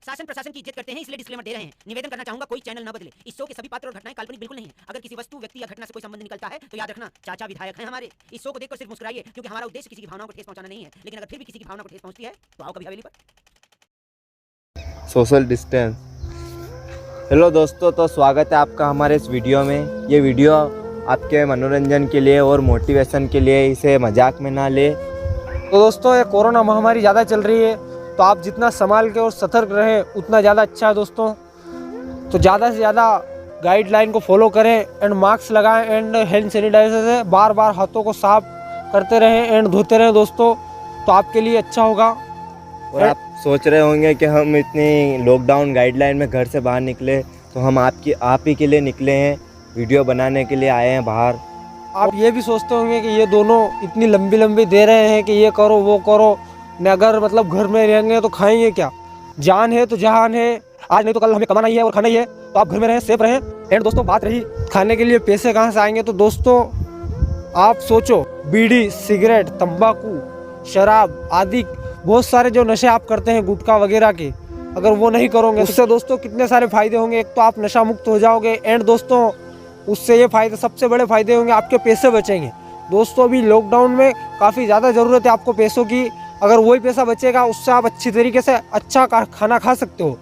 शासन प्रशासन की इज्जत करते हैं, इसलिए डिस्क्लेमर दे रहे हैं। निवेदन करना चाहूंगा, कोई चैनल न बदले। इस शो के सभी पात्र और घटनाएं काल्पनिक बिल्कुल नहीं है। अगर किसी वस्तु, व्यक्ति या घटना से कोई संबंध निकलता है तो याद रखना चाचा विधायक हैं हमारे। इस शो को देखकर सिर्फ मुस्कुराइए, क्योंकि हमारा उद्देश्य किसी की भावनाओं को ठेस पहुंचाना नहीं है। लेकिन अगर फिर भी किसी की भावना को ठेस पहुंचती है तो आओ कभी हवेली पर। Social distance. हेलो दोस्तों, तो स्वागत है आपका हमारे इस वीडियो में। ये वीडियो आपके मनोरंजन के लिए और मोटिवेशन के लिए, इसे मजाक में ना ले। तो दोस्तों, ये कोरोना महामारी ज़्यादा चल रही है, तो आप जितना संभाल के और सतर्क रहें उतना ज़्यादा अच्छा है दोस्तों। तो ज़्यादा से ज़्यादा गाइडलाइन को फॉलो करें एंड मास्क लगाएं एंड हैंड सैनिटाइजर से बार बार हाथों को साफ करते रहें एंड धोते रहें दोस्तों, तो आपके लिए अच्छा होगा। और आप सोच रहे होंगे कि हम इतनी लॉकडाउन गाइडलाइन में घर से बाहर निकले, तो हम आप ही के लिए निकले हैं, वीडियो बनाने के लिए आए हैं बाहर। आप ये भी सोचते होंगे कि ये दोनों इतनी लंबी लंबी दे रहे हैं कि ये करो वो करो, न अगर मतलब घर में रहेंगे तो खाएंगे क्या? जान है तो जहान है, आज नहीं तो कल हमें कमाना ही है और खाना ही है, तो आप घर में रहें, सेफ रहें। एंड दोस्तों, बात रही खाने के लिए पैसे कहाँ से आएंगे, तो दोस्तों आप सोचो, बीड़ी, सिगरेट, तंबाकू, शराब आदि बहुत सारे जो नशे आप करते हैं गुटखा वगैरह के, अगर वो नहीं करोगे उससे दोस्तों कितने सारे फायदे होंगे। एक तो आप नशा मुक्त हो जाओगे एंड दोस्तों उससे ये फायदे, सबसे बड़े फायदे होंगे, आपके पैसे बचेंगे। दोस्तों अभी लॉकडाउन में काफ़ी ज़्यादा ज़रूरत है आपको पैसों की, अगर वही पैसा बचेगा उससे आप अच्छी तरीके से अच्छा खाना खा सकते हो।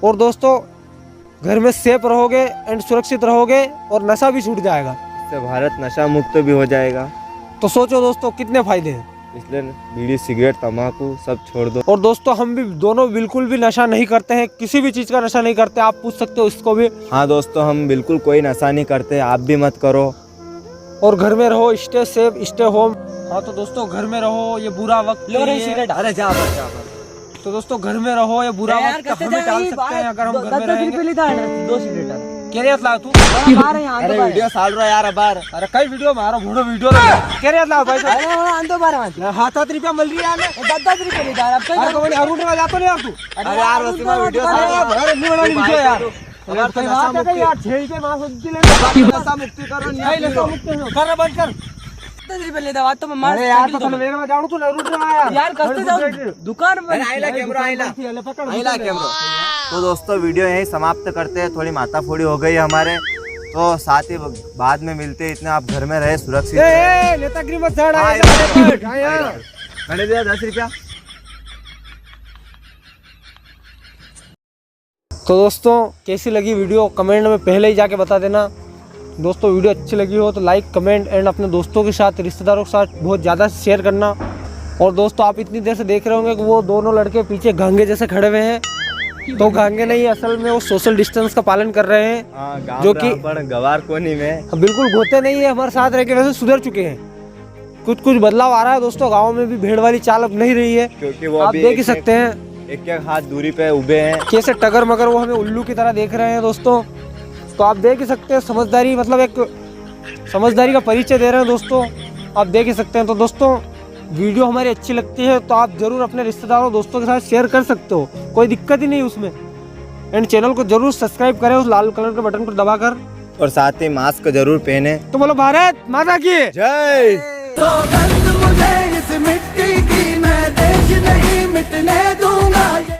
और दोस्तों घर में सेफ रहोगे एंड सुरक्षित रहोगे और नशा भी छूट जाएगा। इससे भारत नशा मुक्त भी हो जाएगा। तो सोचो दोस्तों कितने फायदे हैं। इसलिए बीड़ी, सिगरेट, तम्बाकू सब छोड़ दो। और दोस्तों हम भी दोनों बिल्कुल भी नशा नहीं करते हैं, किसी भी चीज़ का नशा नहीं करते, आप पूछ सकते हो इसको भी। हाँ दोस्तों, हम बिल्कुल कोई नशा नहीं करते, आप भी मत करो। और घर में रहो, स्टे सेफ, स्टे होम। हाँ तो दोस्तों घर में रहो, ये बुरा वक्त तो दोस्तों घर में रहो, ये बुरा वक्त हमें टाल सकते हैं अगर हम घर में रहेंगे। 2 सिगरेट क्या रेट ला तू? अरे वीडियो साल रहा यार बार। अरे कई वीडियो मारो, भूडो वीडियो क्या रेट ला भाई? हाथ रुपया मिल रही है 10 रुपये लीटर। अब अरे कौन यार उठने वाला तो नहीं यार तू? अरे यार उसी में वीडियो अरे नहीं बना वीडियो यार। यार तो नशा मुक्ति यार छेल के मां मुक्ति ले, नशा मुक्ति करो। नहीं नशा मुक्ति कर बंद कर। 10 रुपये लेता बात तो मैं मार। अरे यार तो मेरे में जाऊं तू नहीं उठ रहा यार। यार कस्ते जाऊं दुकान में। आइला कैमरा। तो दोस्तों वीडियो यही समाप्त करते हैं, थोड़ी माताफोड़ी हो गई हमारे, तो साथ ही बाद में मिलते हैं। इतने आप घर में रहे सुरक्षित। नेतागिरी मत झाड़। मैंने दिया 10 रुपया। तो दोस्तों कैसी लगी वीडियो कमेंट में पहले ही जाके बता देना। दोस्तों वीडियो अच्छी लगी हो तो लाइक, कमेंट एंड अपने दोस्तों के साथ, रिश्तेदारों के साथ बहुत ज़्यादा शेयर करना। और दोस्तों आप इतनी देर से देख रहे होंगे कि वो दोनों लड़के पीछे घांगे जैसे खड़े हुए हैं, तो घांगे नहीं, असल में वो सोशल डिस्टेंस का पालन कर रहे हैं, जो कि गवार कोनी में बिल्कुल घोते नहीं है, हमारे साथ रह के वैसे सुधर चुके हैं। कुछ बदलाव आ रहा है दोस्तों, गाँव में भी भीड़ वाली चाल अब नहीं रही है, क्योंकि वो आप देख ही सकते हैं एक हाथ दूरी पे उबे हैं, कैसे टगर मगर वो हमें उल्लू की तरह देख रहे हैं दोस्तों। तो आप देख ही सकते हैं समझदारी, मतलब एक समझदारी का परिचय दे रहे हैं दोस्तों, आप देख ही सकते हैं। तो दोस्तों वीडियो हमारी अच्छी लगती है तो आप जरूर अपने रिश्तेदारों, दोस्तों के साथ शेयर कर सकते हो, कोई दिक्कत ही नहीं उसमें। एंड चैनल को जरूर सब्सक्राइब करें उस लाल कलर के बटन पर दबाकर, और साथ ही मास्क जरूर पहने। तो बोलो भारत माता की जय। मुझे इस मिट्टी की, मैं देश नहीं मिटने दूंगा।